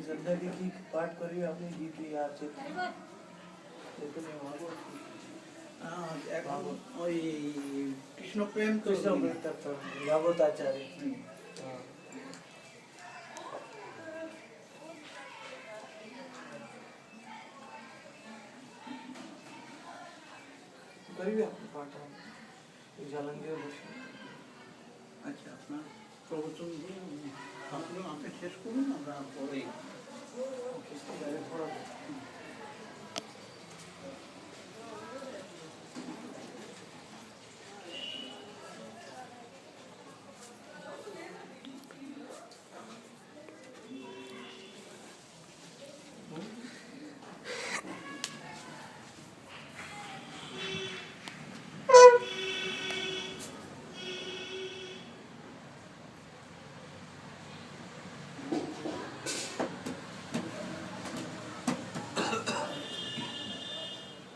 जिंदगी की पाठ करी अपनी गीत याद से चैतन्य महाप्रभु এখন ওই কৃষ্ণ প্রেম তো कृष्ण तत्व यावताचार्य करिए अपने पाठ जालंगे আচ্ছা আপনার প্রবচন দিয়ে আপনি শেষ করুন আমরা পরে थोड़ा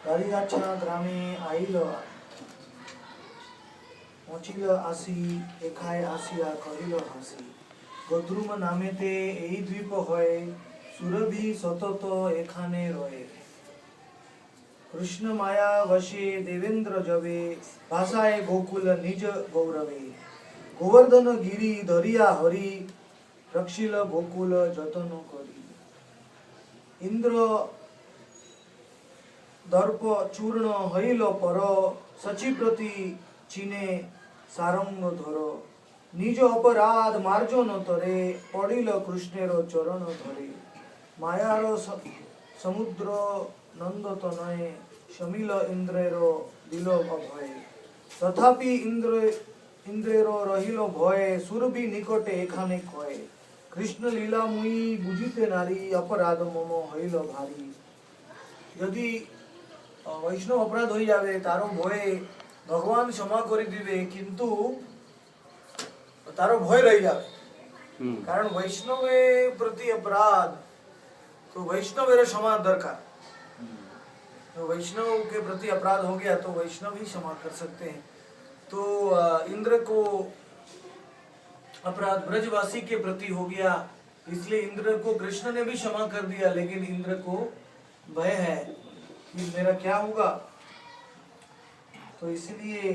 কালিয়াছা গ্রামে আইল পচিল আসি এখায় আসিয়া করিল হাসি গদ্রুম নামেতে এই দ্বীপ হয়ে সুরভি সতত এখানে রয়ে কৃষ্ণ মায়া বশে দেবেন্দ্র জবে ভাষায় গোকুল নিজ গৌরবে গোবর্ধন গিরি ধরিয়া হরি রক্ষিল গোকুল যতন করি ইন্দ্র দর্প চূর্ণ হইল পর সচিপ্রতি চিনে সারঙ্গ ধর নিজ অপরাধ মার্জন তরে পড়িল কৃষ্ণের চরণ ধরে মায়ার সমুদ্র নন্দতনয়ে শমিল ইন্দ্রের দিল অভয়ে তথাপি ইন্দ্রের রহিল ভয়ে সুরভি নিকটে এখানে কয়ে কৃষ্ণ লীলা মুই বুঝিতে নারী অপরাধ মম হইল ভারী যদি বৈষ্ণব অপরাধ হয়ে যাবে তারও ভয়ে ভগবান ক্ষমা করে দিবে কিন্তু তারও ভয় রয়ে যাবে কারণ বৈষ্ণবের প্রতি অপরাধ तो वैष्णव क्षमा दरकार तो वैष्णव के प्रति अपराध हो गया तो वैष्णव ही क्षमा कर सकते हैं तो इंद्र को अपराध ब्रजवासी के प्रति हो गया इसलिए इंद्र को कृष्ण ने भी क्षमा कर दिया लेकिन इंद्र को भय है कि मेरा क्या होगा तो इसलिए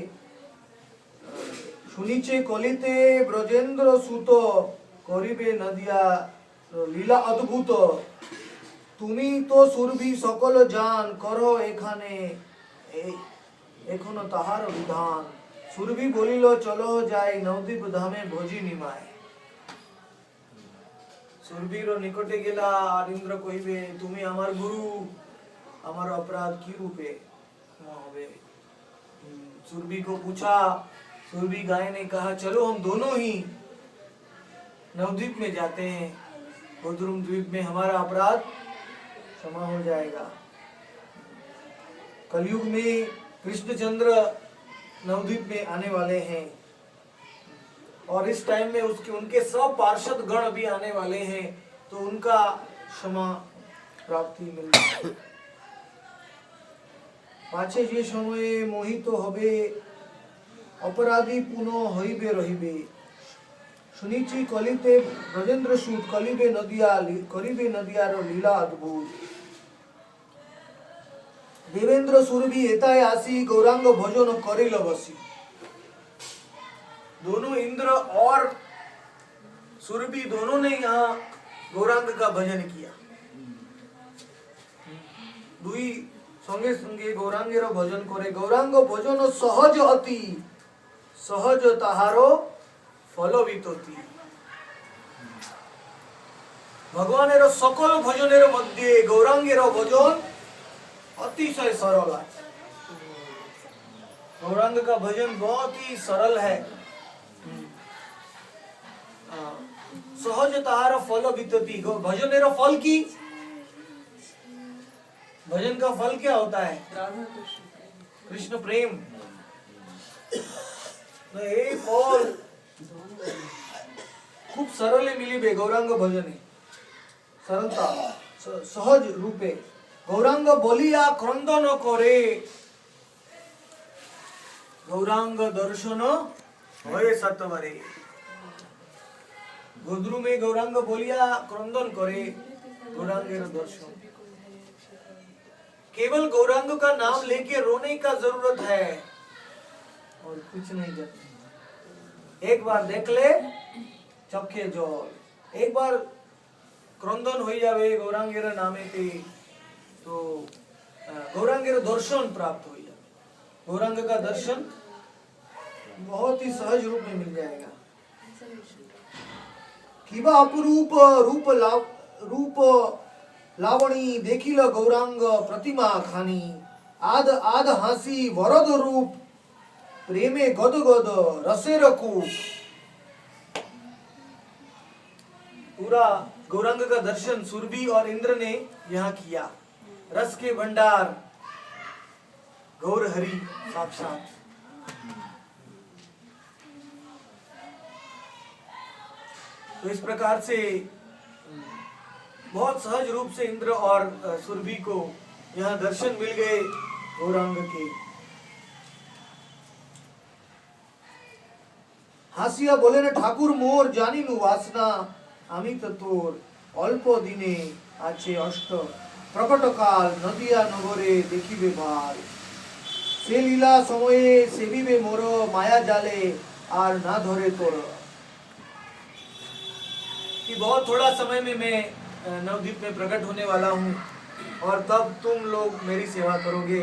सुनीचे कलिते ब्रजेंद्र सुत करिबे नदिया लीला अद्भुत তুমি তো সুরভি সকল জান করো এখানে এখনো তাহার বিধান সুরভি বলিল চলো যাই নবদ্বীপ ধামে ভোজি নিমায় সুরভির নিকটে গেলা আর ইন্দ্র কইবে তুমি আমার গুরু আমার अपराध की रूपे হবে सुरभि को पूछा सुरभि गाय ने कहा चलो हम दोनों ही नवद्वीप में जाते हैं गोद्रुम द्वीप में हमारा अपराध क्षमा हो जाएगा कलयुग में कृष्णचंद्र नवद्वीप में आने वाले हैं और इस टाइम में उनके सब पार्षद गण भी आने वाले हैं तो उनका क्षमा प्राप्ति मिल जाएगी पाछे जे समय मोहित होबे अपराधी पुनः हईबे रहिबे सुनिची कलिते ब्रजेंद्र सूत कलिबे नदिया करिबे नदियार लीला अद्भुत देवेंद्र सुरभि एताय आसी गौरांग भजन करिल बसी दोनों इंद्र और सुरभि दोनों ने यहाँ गौरांग का भजन किया दुई संगे संगे गौरांगेर भजन करे गौरांग भजन सहज अति सहज ताहारो फलवितति भगवानेर सकल भजनेर मध्य गौरांगेर भजन अतिशय सरल है गौरांग का भजन बहुत ही सरल है सहज ताहार फल वितति भजनेर फल की भजन का फल क्या होता है कृष्ण प्रेम फल खूब सरल मिली गौरांग भजन सरलता सहज रूपे गौरांग बोलिया क्रंदन करे गौरांग दर्शन होए सतवरे गोद्रु में गौरांग बोलिया क्रंदन करे गौरांगेर दर्शन। केवल गौरांग का नाम लेके रोने का जरूरत है और कुछ नहीं करना। एक बार देख ले चखे जल, एक बार क्रंदन हो जावे गौरांगेर नामे पे तो गौरांगेर दर्शन प्राप्त हो जाए। गौरांग का दर्शन बहुत ही सहज रूप में मिल जाएगा। किबा अपरूप रूप लावणी देखिल गौरांग प्रतिमा खानी, आद आद हासी वरद रूप प्रेमे गद गद रसेर कूप। पूरा गौरांग का दर्शन सुरभि और इंद्र ने यहाँ किया। रस के भंडार गौर हरि साक्षात। तो इस प्रकार से बहुत सहज रूप से इंद्र और सुरभि को यहाँ दर्शन मिल गए गौरांग के। हासिया बोले न ठाकुर मोर जानी नु वासना, आमी तो तोर अल्प दिने आछे अष्ट प्रकट काल, नदिया नगरे देखिबे भाल। से लीला समये सेविबे मोर, माया जाले आर ना धरे तोर। कि बहुत थोड़ा समय में मैं नवद्वीप में प्रकट होने वाला हूँ और तब तुम लोग मेरी सेवा करोगे।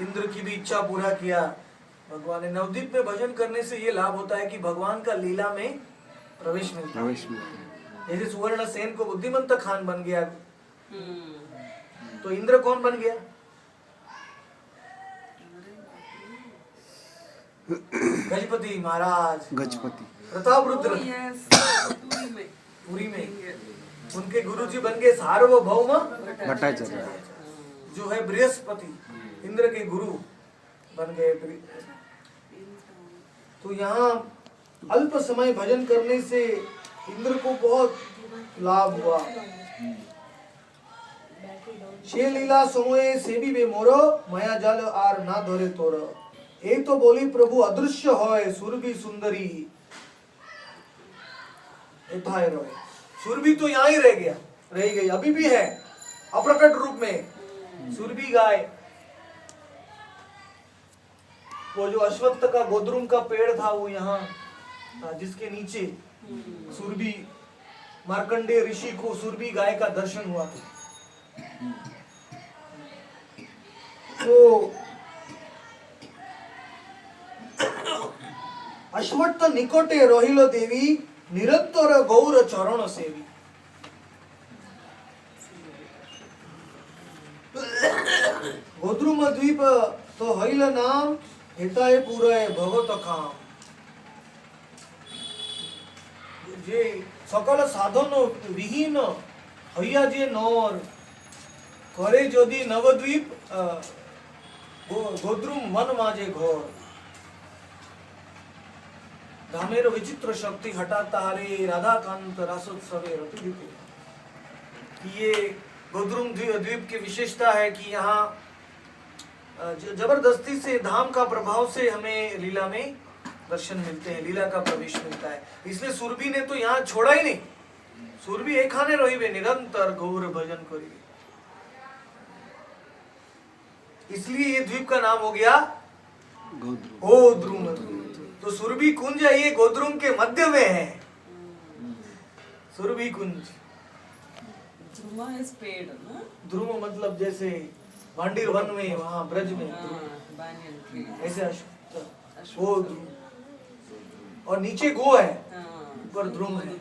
इंद्र की भी इच्छा पूरा किया भगवान ने। नवद्वीप में भजन करने से ये लाभ होता है कि भगवान का लीला में प्रवेश मिलता है। जैसे सुवर्ण सेन को बुद्धिमंत खान बन गया तो इंद्र कौन बन गया? गजपति महाराज, गजपति प्रताप रुद्र पुरी में उनके गुरुजी बन गए सार्वभौम भट्टाचार्य, जो है बृहस्पति इंद्र के गुरु बन गए। तो यहाँ अल्प समय भजन करने से इंद्र को बहुत लाभ हुआ। छे लीला समय सेवी बे मोरो, माया जाल आर ना धरे तोर। एक तो बोली प्रभु अदृश्य होय सुरभि सुंदरी, एथाय रोय। सुरभि तो यहाँ ही रह गई, अभी भी है अप्रकट रूप में। सुरभि गाय, वो जो अश्वत्थ का गोद्रुम का पेड़ था वो यहाँ था, जिसके नीचे सुरभि मार्कंडेय ऋषि को सुरभि गाय का दर्शन हुआ था। तो अश्वत्थ निकटे रहिल देवी, निरंतर गौर चरण सेवी। गोद्रुम द्वीप तो हईल नाम, हेताय पूरे भगवत काम। जे सकल साधन विहीन हइया जे नर, करे यदि नवद्वीप गोद्रुम वन माजे घोर। धामेर विचित्र शक्ति हटाता रे, राधा कांत रासोत्सवे रतिदिते। ये गोद्रुम द्वीप की विशेषता है कि यहाँ जबरदस्ती से धाम का प्रभाव से हमें लीला में दर्शन मिलते हैं, लीला का प्रवेश मिलता है। इसलिए सुरभि ने तो यहाँ छोड़ा ही नहीं। सुरभि एक खाने रही निरंतर गौर भजन करिए, इसलिए ये द्वीप का नाम हो गया गोद्रुम। तो सुरभि कुंज है, ये गोद्रुम के मध्य में है सुरभि कुंज। ध्रुव मतलब जैसे भांडीर वन में, वहां ब्रज में ऐसे वो ध्रुव, और नीचे गो है, ऊपर ध्रुव है,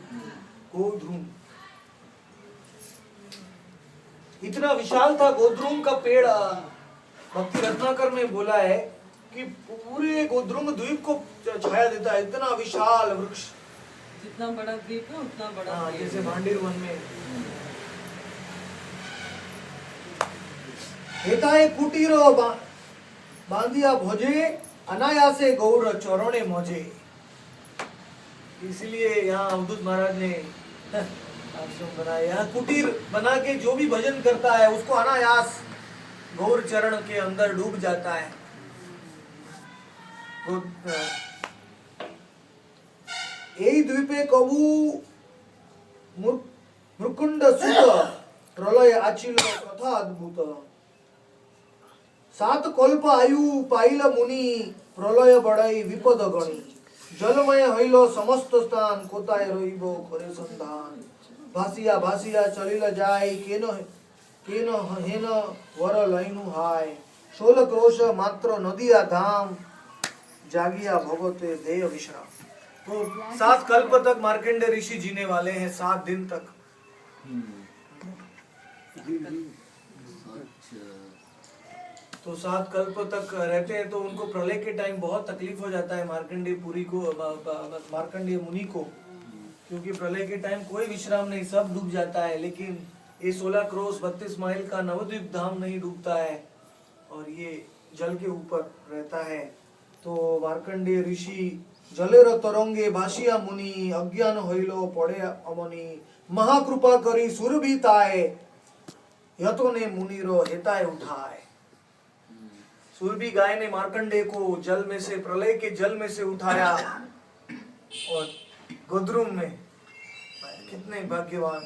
गोध्रुम। इतना विशाल था गोध्रुम का पेड़। भक्ति रत्नाकर में बोला है कि पूरे गोद्रुम द्वीप को छाया देता है, इतना विशाल वृक्ष। जितना बड़ा द्वीप है उतना बड़ा। हाँ, जैसे भांडीर वन में। हेताए कुटीर बांधिया भोजे, अनायासे गौर चौरणे मोजे। इसलिए यहाँ अवधूत महाराज ने आश्रम बनाया। यहाँ कुटीर बना के जो भी भजन करता है उसको अनायास गौर चरण के अंदर डूब जाता है। এই দ্বীপে কবু মুকুন্দ সুত प्रलय आचिल कथा अद्भुत सात कल्प आयु पाइल मुनि प्रलय बड़ाई विपद गणी जलमय हईल समस्त स्थान कोताय रहिब करे संधान भासिया भासिया चलिल जाय केन केन हेन वर लइनु हाय 16 क्रोश मात्र नदिया धाम जागिया भगवते देह विश्राम। तो 7 कल्प तक मार्कंडेय ऋषि जीने वाले हैं, 7 दिन तक। तो 7 कल्प तक रहते हैं, तो उनको प्रलय के टाइम बहुत तकलीफ हो जाता है मार्कंडेय पुरी को, मार्कंडेय मुनि को, क्योंकि प्रलय के टाइम कोई विश्राम नहीं, सब डूब जाता है। लेकिन ये 16 क्रोश 32 माइल का नवद्वीप धाम नहीं डूबता है और ये जल के ऊपर रहता है। तो मार्कंडेय ऋषि जलेर तरंगे भासिया मुनि अज्ञान हईल पड़े अमनि महाकृपा करी सुरभिताए यतो ने मुनिरो हेताए उठाए। सुरभि गाय ने मार्कंडेय को जल में से, प्रलय के जल में से उठाया और गोद्रुम में, कितने भाग्यवान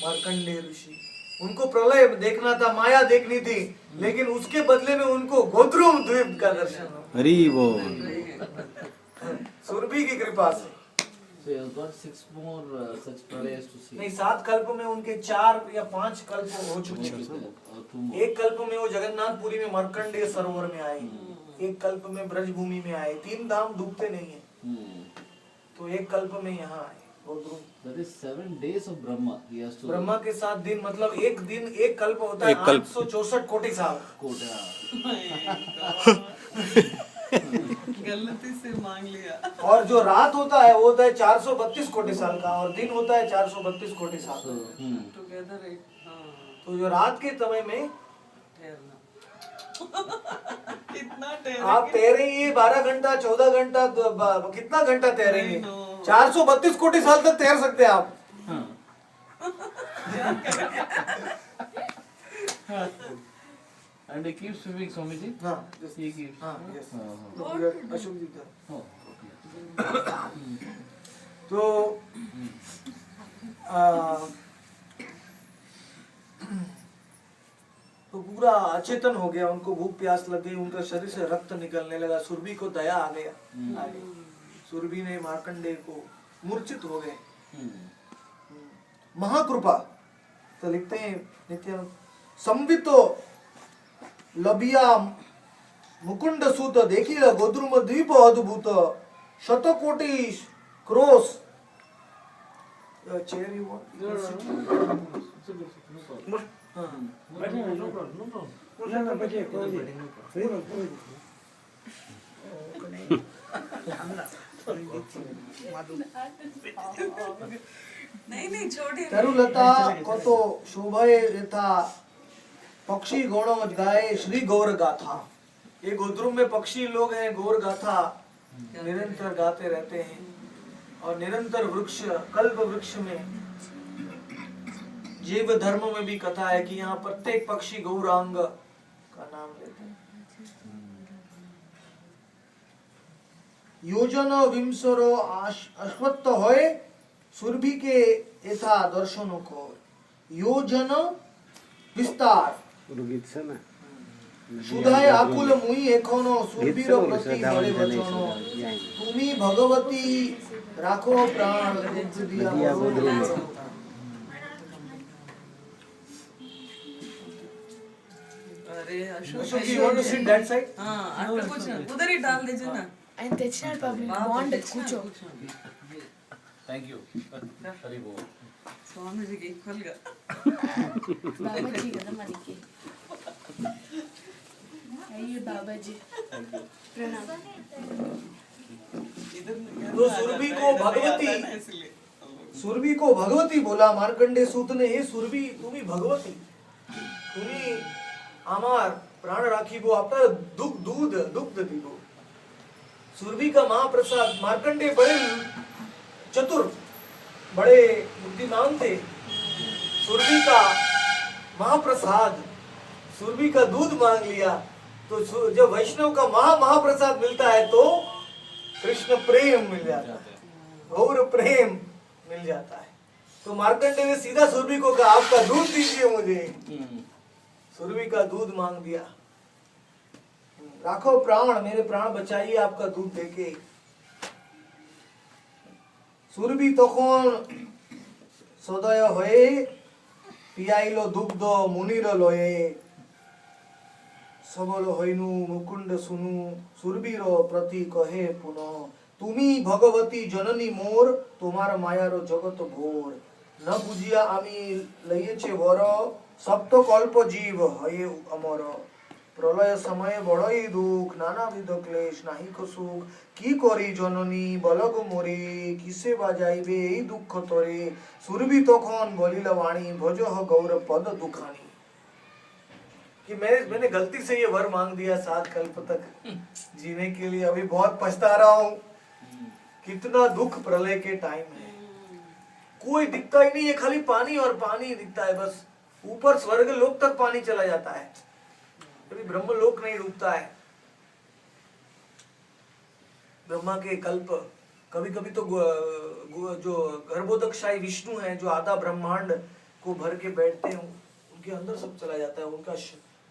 मार्कंडेय ऋषि। उनको प्रलय देखना था, माया देखनी थी, लेकिन उसके बदले में उनको गोद्रुम द्वीप का दर्शन हुआ। हरि बोल। सुरभि की कृपा से। So you got 6 more such pralayas to see. नहीं, 7 कल्प में उनके 4 या 5 कल्प हो चुके हैं। एक कल्प में वो जगन्नाथपुरी में मार्कंडेय सरोवर में आए, एक कल्प में ब्रजभूमि में आए, 3 धाम डूबते नहीं है। तो एक कल्प में यहाँ आए गोद्रुम। That is 7 days of Brahma. He has to. Brahma के 7 दिन, मतलब एक दिन एक कल्प होता है 864 कोटि साल। गलती से मांग लिया। और जो रात होता है वो होता है 432 कोटि साल का, और दिन होता है 432 कोटि साल। टुगेदर एक, हाँ, तो जो रात के समय में ठहरना। कितना ठहरेंगे? आप तैरेंगे 12 घंटा 14 घंटा, तो कितना घंटा तैरेंगे? 432 कोटि साल तक तैर सकते हैं आप। And he keeps swimming, Swamiji? हाँ, He keeps. हाँ, yes। हाँ, अशोक जी का। हाँ. Okay. तो तो पूरा अचेतन हो गया, उनको भूख प्यास लग गई, उनका शरीर से रक्त निकलने लगा। सुरभि को दया आ गया, सुरभि ने मार्कंडेय को, मूर्छित हो गए। महाकृपा। तो लिखते हैं नित्यानंद, संवितो लबिया मुकुंड सूत देखिल गोद्रुम द्वीप अद्भुत शतकोटि क्रोश। चेयर यू नहीं छोड़िए। तरुलता कत शोभय यथा पक्षी गण गाए श्री गौर गाथा। ये गोद्रुम में पक्षी लोग हैं, गौर गाथा निरंतर गाते रहते हैं। और निरंतर वृक्ष, कल्प वृक्ष में, जीव धर्म में भी कथा है कि यहाँ प्रत्येक पक्षी गौरांग का नाम लेते हैं। योजन विंसरो अश्वत्थ होए सुरभि के यथा दर्शन को। योजन विस्तार सुधाय आकुल मुई एखनो सुरभीर प्रति बड़े वचनो। तुमी भगवती राखो प्राण दिया गोद्रुम। अरे अशोक जी, you want to sit that side? हाँ, आटा कुछ ना, उधर ही डाल दीजिए ना। ఆయన తెచ్చినాడు బాబు బాగుంది కూర్చో Thank you. Hare Bol. Swami ji की इक्वल गा। బాబాజీ కదా మనకి అయ్యో బాబాజీ प्रणाम। तो सुरभि को भगवती, सुरभि को भगवती बोला मार्कंडेय सूत ने, हे सुरभि तुम्ही भगवती, तुम्ही आमार प्राण राखिबो, आपका दुग्ध दीबो। सुरभि का महाप्रसाद, मार्कंडेय बड़े चतुर, बड़े बुद्धिमान थे। सुरभि का महाप्रसाद, सुरभि का दूध मांग लिया। तो जब वैष्णव का महाप्रसाद मिलता है तो कृष्ण प्रेम मिल जाता है, गौर प्रेम मिल जाता है। तो मार्कंडेय ने सीधा सुरभि को कहा आपका दूध दीजिए मुझे। सुरभि का दूध मांग दिया। राखो प्राण, मेरे प्राण बचाइए आपका दूध देके। सुरभि तখন সদয় হয়ে পিয়াইল দুগ্ধ মুনির লয়ে সবল হইনু মুকুন্দ শুনু সুরবীর প্রতি কহে পুনঃ তুমি ভগবতী জননী মোর তোমার মায়ার জগত ভোর ন বুঝিয়া আমি লইয়েছে বর সপ্ত কল্প জীব হয়ে অমর প্রলয় সময়ে বড়ই দুঃখ নানাবিধ ক্লেশ নাহিক সুখ কি করি জননী বলগ মোরে কিসে বাজাইবে এই দুঃখ তরে সুরভি তখন বলিল वाणी भजो गौर पद दुखानी कि मैंने गलती से ये वर मांग दिया 7 कल्प तक जीने के लिए, अभी बहुत पछता रहा हूँ। कितना दुख प्रलय के टाइम है, कोई दिखता ही नहीं है, खाली पानी और पानी दिखता है बस। ऊपर स्वर्ग लोक तक पानी चला जाता है, कभी ब्रह्म लोक नहीं डूबता है। ब्रह्मा के कल्प कभी कभी तो जो गर्भोदकशाही विष्णु है जो आधा ब्रह्मांड को भर के बैठते हैं उनके अंदर सब चला जाता है। उनका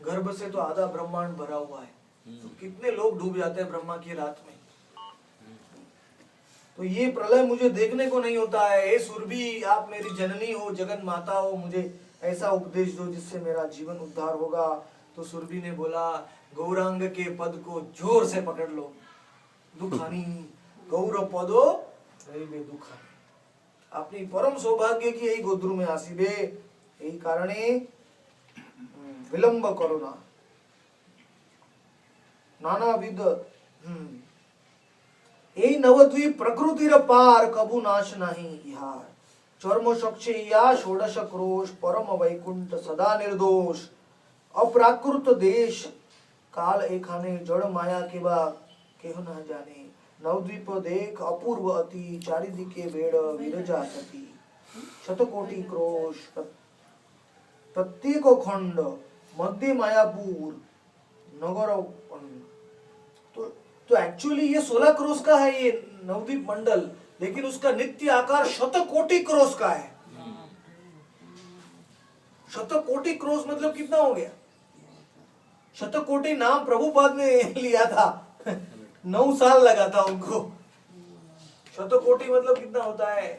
गर्भ से तो आधा ब्रह्मांड भरा हुआ है, तो कितने लोग डूब जाते हैं ब्रह्मा की रात में। तो ये प्रलय मुझे देखने को नहीं होता है। हे सुरभि, आप मेरी जननी हो, जगन माता हो, मुझे ऐसा उपदेश दो जिससे मेरा जीवन उद्धार होगा। तो सुरभि ने बोला गौरांग के पद को जोर से पकड़ लो, दुखानी गौर पदो रहिबे दुखानी। अपनी परम सौभाग्य की यही गोद्रु में आसीबे, यही कारणे विलंब करो ना। नानाविध এই নবদ্বীপ প্রকৃতির পার কবু নাশ নাহি ইহার চর্ম সক্ষে ইয়া ষোড়শ ক্রোশ পরম বৈকুণ্ঠ সদা निर्दोष अप्राकृत देश काल एखाने जड़ माया के बा केह न जाने नवद्वीप देख अपूर्व अति चारिदिके बेड़ विरजा सती शतकोटि क्रोश प्रत्येक खंड मध्य मायापुर नगर। तो एक्चुअली ये 16 क्रोश का है ये नवद्वीप मंडल, लेकिन उसका नित्य आकार शतकोटि क्रोश का है। शतकोटि क्रोश मतलब कितना हो गया? शतकोटि नाम प्रभुपाद ने लिया था 9 साल लगा था उनको। शतकोटि मतलब कितना होता है?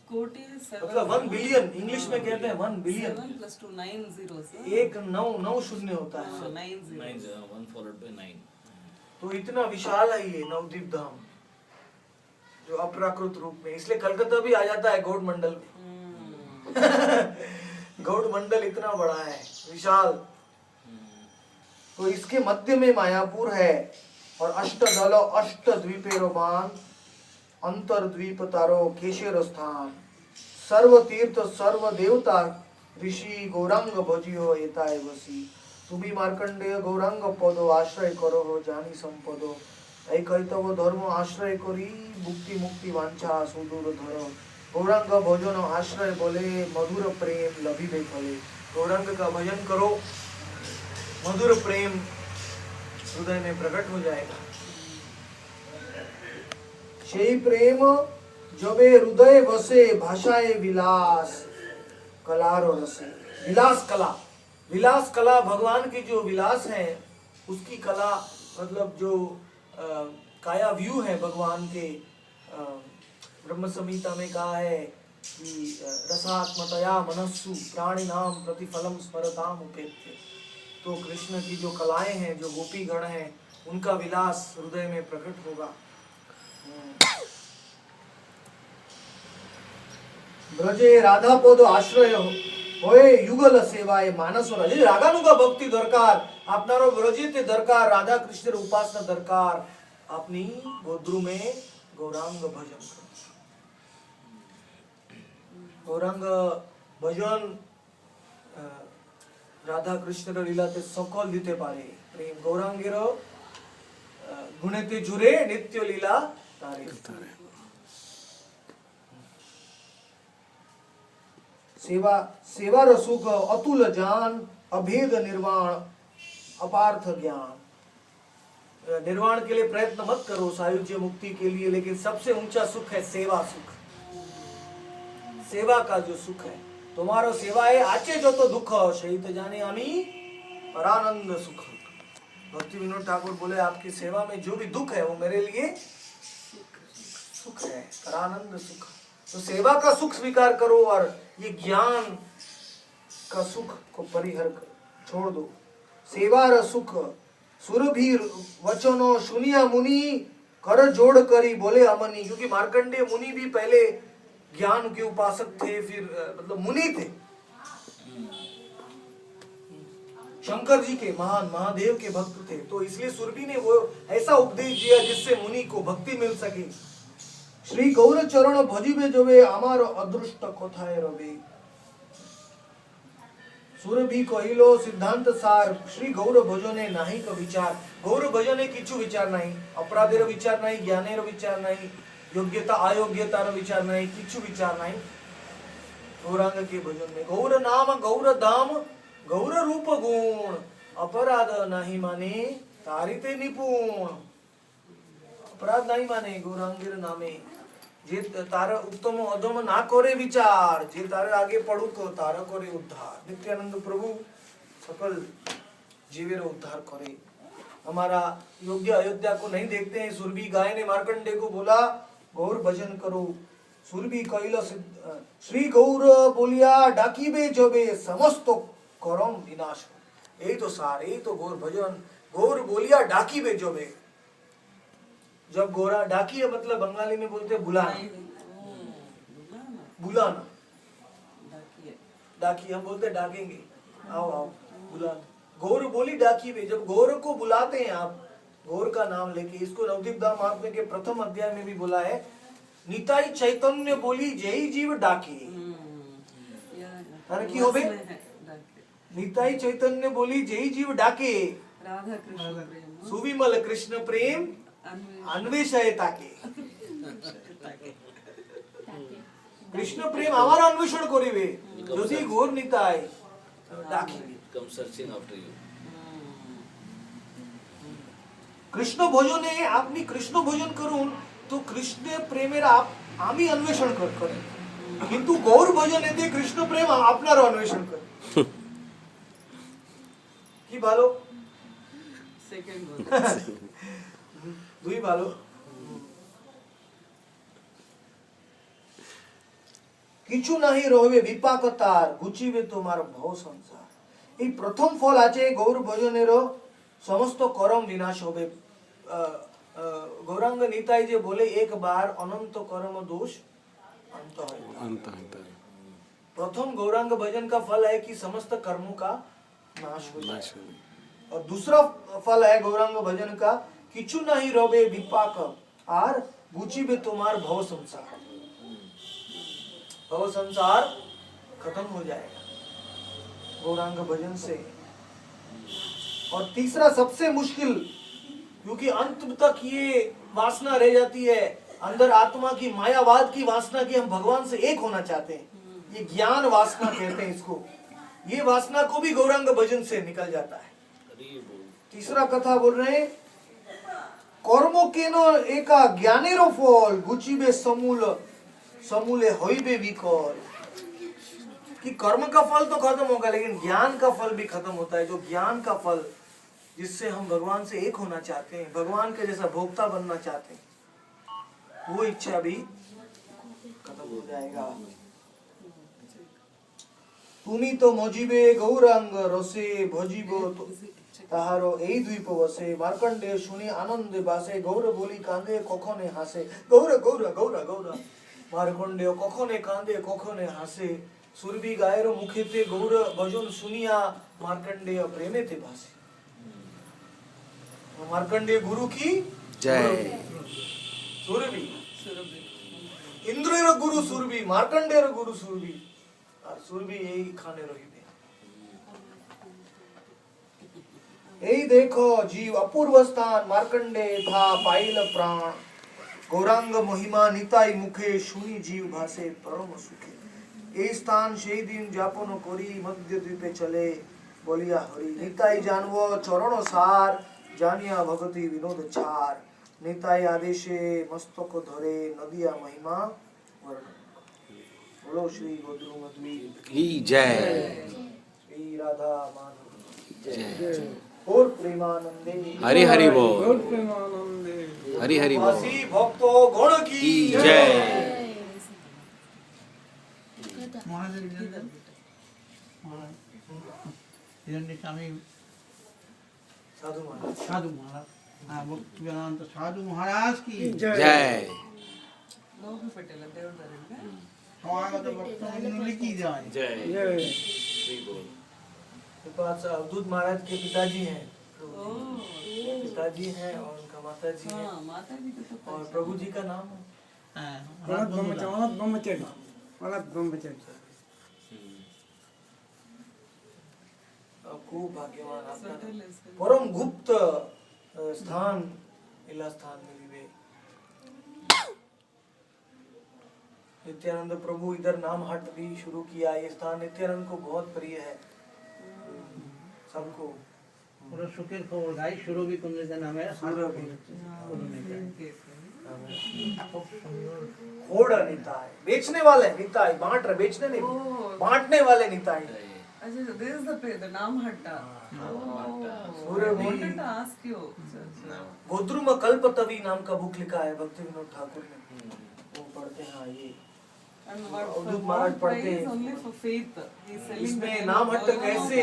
कोटि है 7 मतलब 1 बिलियन, इंग्लिश में कहते हैं 1 बिलियन। 7 + 2 9 zeros है। एक 9 शून्य होता है। 9 zeros। 1 followed by 9. तो इतना विशाल है ये नवद्वीप धाम जो अप्राकृत रूप में, इसलिए कलकत्ता भी आ जाता है गौड़ मंडल में। गौड़ मंडल इतना बड़ा है, विशाल। तो इसके मध्य में मायापुर है और अष्टदल अष्टद्वीपे रोमान अंतर्द्वीप तारो केशर स्थान सर्व तीर्थ सर्व देवता ऋषि गौरांग भजियो एताय वसी তুমি মার্কণ্ডেয় গৌরাঙ্গ পদ আশ্রয় করো জানি সম্পদ এই কৈতব ধর্ম আশ্রয় করি মুক্তি মুক্তি বাঞ্ছা সুদূর ধর गौरांग भजन आश्रय बोले मधुर प्रेम लभिबे फले। गौरांग का भजन करो, मधुर प्रेम हृदय में प्रकट हो जाएगा। সেই প্রেম जबे हृदय बसे भाषाए विलास कलारो रसे। विलास कला, विलास कला भगवान की जो विलास है उसकी कला, मतलब जो काया व्यू है भगवान के। ब्रह्म संहिता में कहा है कि रसात्मतया मनस्सु प्राणिनाम प्रतिफलम स्मरताम उपेत्य। तो कृष्ण की जो कलाएं हैं, जो गोपी गण हैं, उनका विलास हृदय में प्रकट होगा। ब्रजे राधा पद आश्रय होए युगल सेवाए मानस राजे रागानुगा भक्ति दरकार आपनारो ब्रजे ते दरकार राधा कृष्ण उपासना दरकार। अपनी गोद्रु में गौरांग भजन करो। गौरांग भजन राधा कृष्ण लीलाते सकल दिते पारे प्रेम। गौरांगेर गुणेते जुरे नित्य लीला तारे। सेवा सेवा रसुख अतुल जान अभेद निर्वाण अपार्थ ज्ञान। निर्वाण के लिए प्रयत्न मत करो, सायुज्य मुक्ति के लिए, लेकिन सबसे ऊंचा सुख है सेवा सुख। सेवा का जो सुख है, तुम्हारो सेवाए आचे जो तो दुख सहित जाने आमी परानंद सुख। भक्ति विनोद ठाकुर बोले आपकी सेवा में जो भी दुख है वो मेरे लिए सुख है, परानंद सुख। तो सेवा का सुख स्वीकार करो और ये ज्ञान का सुख को परिहर कर छोड़ दो। सेवा र सुख सुरभि वचनो सुनिया मुनि कर जोड़ करी बोले अमनी। क्योंकि मार्कंडेय मुनि भी पहले ज्ञान के उपासक थे, फिर मतलब मुनि थे, शंकर जी के महान महादेव के भक्त थे। तो इसलिए सुरभि ने वो ऐसा उपदेश दिया जिससे मुनि को भक्ति मिल सके। श्री गौर चरण भजिबे जोबे आमारो अदृष्ट कोथाए रवे। सुरभि कहिलो सिद्धांत सार श्री गौर भजने नाही का विचार। गौर भजने किछु विचार नहीं, अपराधेर विचार नहीं, ज्ञानेर विचार नहीं, योग्यता अयोग्यतार विचार नहीं, किछु विचार नहीं। गौरांग के भजन में गौर नाम गौर धाम गौर रूप गुण अपराध नहीं माने तारिते निपुण। अपराध नहीं माने गौरांगीर नामे जे तार उत्तम अधम ना करे विचार, जे तारे आगे पड़ू को तार करे उद्धार। नित्यानंद प्रभु सकल जीवेर उद्धार करे। हमारा योग्य अयोध्या को नहीं देखते हैं। सुरभि गाय ने मार्कंडे को बोला गौर भजन करो। सुरभि कहिल श्री गौर बोलिया डाकीबे जबे समस्त करम विनाश। यही तो सार, यही तो गौर भजन। गौर बोलिया डाकीबे जबे। जब गोरा डाकी है मतलब बंगाली में बोलते हैं बुलाना, बुलाना। डाकी हम बोलते हैं डाकेंगे, आओ आओ बुलाना। गौर बोली डाकी में, जब गौर को बुलाते हैं आप गौर का नाम लेके। इसको नवदीप दास महात्म्य के प्रथम अध्याय में भी बोला है। निताई चैतन्य बोली जय जीव डाकी। की हो बे निताई चैतन्य बोली जय जीव डाके। राधा कृष्ण प्रेम सुविमल कृष्ण प्रेम अन्वेषय ताके। कृष्ण प्रेम हमारा अन्वेषण करिबे যদি গৌর নিতাই ডাকি। Come searching after you. Krishna ভজনে আপনি কৃষ্ণ ভজন করুন তো কৃষ্ণের প্রেমের আমি अन्वेषण করেন, কিন্তু গৌর ভজনেতে কৃষ্ণ প্রেম আপনার अन्वेषण করে। কি ভালো? सेकंड দুই ভালো। কিছু নাহি রহিবে বিপাক তার ঘুচিবে তোমার ভব সংসার। এই প্রথম ফল আছে গৌর ভজনের সমস্ত করম বিনাশ হবে। गौरांग निताई जी बोले एक बार अनंत कर्म दोष अंत है। प्रथम गौरांग भजन का फल है कि समस्त कर्मों का नाश हो जाए। और दूसरा फल है गौरांग भजन का किछु नहीं रोबे विपाक आर गुचिबे तुम्हार भव संसार। भव संसार खत्म हो जाएगा गौरांग भजन से। और तीसरा सबसे मुश्किल, क्योंकि अंत तक ये वासना रह जाती है अंदर, आत्मा की मायावाद की वासना की हम भगवान से एक होना चाहते हैं। ये ज्ञान वासना कहते हैं इसको। ये वासना को भी गौरांग भजन से निकल जाता है। तीसरा कथा बोल रहे हैं कर्म के नो एका ज्ञानेरो फल गुचिबे समूल समूले होइबे विकल। कि कर्म का फल तो खत्म होगा लेकिन ज्ञान का फल भी खत्म होता है। जो ज्ञान का फल जिससे हम भगवान से एक होना चाहते हैं, भगवान के जैसा भोक्ता बनना चाहते हैं, वो इच्छा भी खत्म हो जाएगा। তুমি তো মজিবে গৌরাঙ্গ রসে ভজিব তাহারো এই দ্বীপ বসে। মার্কণ্ডেয় শুনি আনন্দে বাসে গৌর বলি কাঁদে কখনে হাসে। গৌর গৌর গৌর গৌর মার্কণ্ডেয় কখনে কাঁদে কখনে হাসে। সুরভি গায়ের মুখেতে গৌর ভজন শুনিয়া মার্কণ্ডেয় প্রেমেতে ভাসে। मार्कंडेय गुरु की जय। सुरभि इंद्रेर गुरु सुरभि, मार्कंडेयर गुरु सुरभि, और सुरभि यही खाने रहिबे। यही देखो जीव अपूर्व स्थान मार्कंडेय था पाइल प्राण। गौरांग महिमा निताई मुखे सुनी जीव भासे परम सुखे। এই স্থান সেই দিন যাপন করি মধ্য দ্বীপে চলে বলিয়া হরি। নিতাই জানব চরণ সার জানিয়া ভগতি বিনোদ ছাড়। নিতাই আদেশে মস্তক ধরে নদিয়া মহিমা বর্ণন। बोलो श्री गोद्रुमद्वी की जय श्री राधा माधव जय और प्रेमानंदे हरि हरि बोल प्रेमानंदे हरि हरि बोल वासी भक्तों गण की की जय महाराज स्वामी साधु महाराज साधु महाराज हाँ भक्ति वेदांत साधु महाराज की जय ಲೋಕ ಪಟೇಲ ದೇವರವರಿಗೆ स्वागत भक्तों की जय जय मेरे पास अवधूत महाराज के पिताजी हैं पिताजी हैं और उनका माता जी ಹಾ है ಮಾತಾಡಿ और प्रभु जी का नाम है भरत ब्रह्मचारी खूब भाग्यवान आपका परम गुप्त स्थान इला स्थान मिलिवे नित्यानंद प्रभु इधर नाम हट भी शुरू किया ये स्थान नित्यानंद को बहुत प्रिय है सबको पूरा सुखेर खबर गाई सुरभि कुंज का नाम है सुरभि। खूब सुंदर घोड़ा निताय बेचने वाले निताय बांट रहे बेचने नहीं बांटने वाले निताय अच्छा this is the place the नाम हट्टा Surabhi. wanted to ask you गोद्रुम कल्पतवी नाम का बुक लिखा है भक्ति विनोद ठाकुर ने वो पढ़ते हैं हाँ ये and what Avadhuta for Maharaj what पढ़ते price हैं। only for faith he is selling इसमें the नाम हट कैसे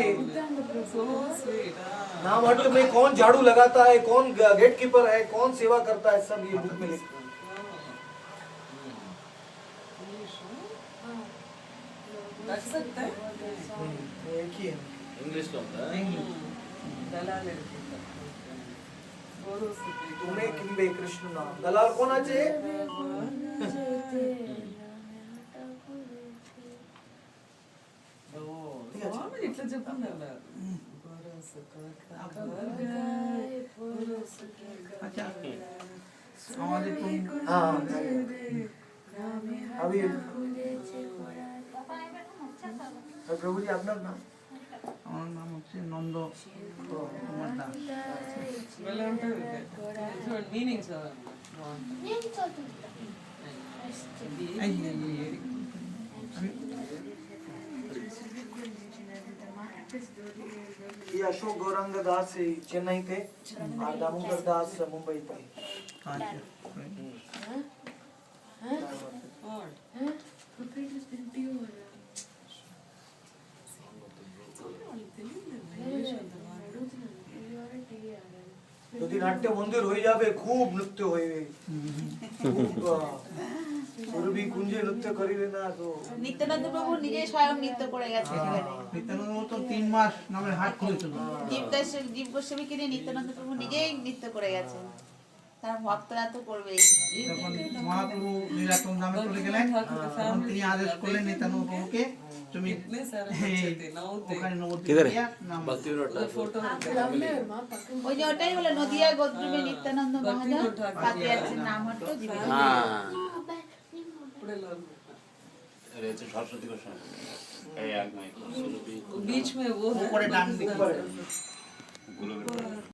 so sweet नाम हट में कौन झाड़ू लगाता है कौन गेट कीपर है कौन सेवा करता है सब ये बुक में लिखा है। रख सकते हैं एक ही है इंग्लिश లో ఉందా दलाल इरकिता गोरो सुखी तुम्हें किंबे कृष्ण नाम दलाल कौन आचे స్వామి ఇట్లా చెప్పిందಲ್ಲ अच्छा हमारे तुम हाँ अभी प्रभु जी अपना नाम আমার নাম হচ্ছে নন্দ কুমার দাস భలే ఉంటుంది చూడండి మీనింగ్ చదవండి এই যে, ये अशोक गौरंग दास चेन्नई थे और दामोदर दास मुंबई थे अच्छा যদি নাট্য মন্দির হয়ে যাবে খুব নৃত্য হইবে সুরভি কুঞ্জে নৃত্য করিবে না তো নিত্যানন্দ প্রভু নিজে স্বয়ং নৃত্য করে গেছে এখানে নিত্যানন্দ তো 3 মাস নামের হাট খুলেছিল জীব গোস্বামীকে নিয়ে নিত্যানন্দ প্রভু নিজেই নৃত্য করে গেছেন তার ভক্তরা তো করবেই যখন মহাপ্রভু নীলাচল ধামে চলে গেলেন তখন তিনি আদেশ করলেন নিত্যানন্দ প্রভুকে তুমি इतने सारे बच्चे थे नौते ওখানে নবদ্বীপ किधर है? গিয়া নাম భక్తి వినోদ ఠాకూర్ फोटो ওই যে ওটাই হলো নদিয়া গোদ্রুমে নিত্যানন্দ মহাজন তাতে আছে নাম হতো জীবিকা हाँ अरे तो सरस्वती गोस्वामी এই আগ নাই बीच में वो है ऊपर डांस दिख पर গুলো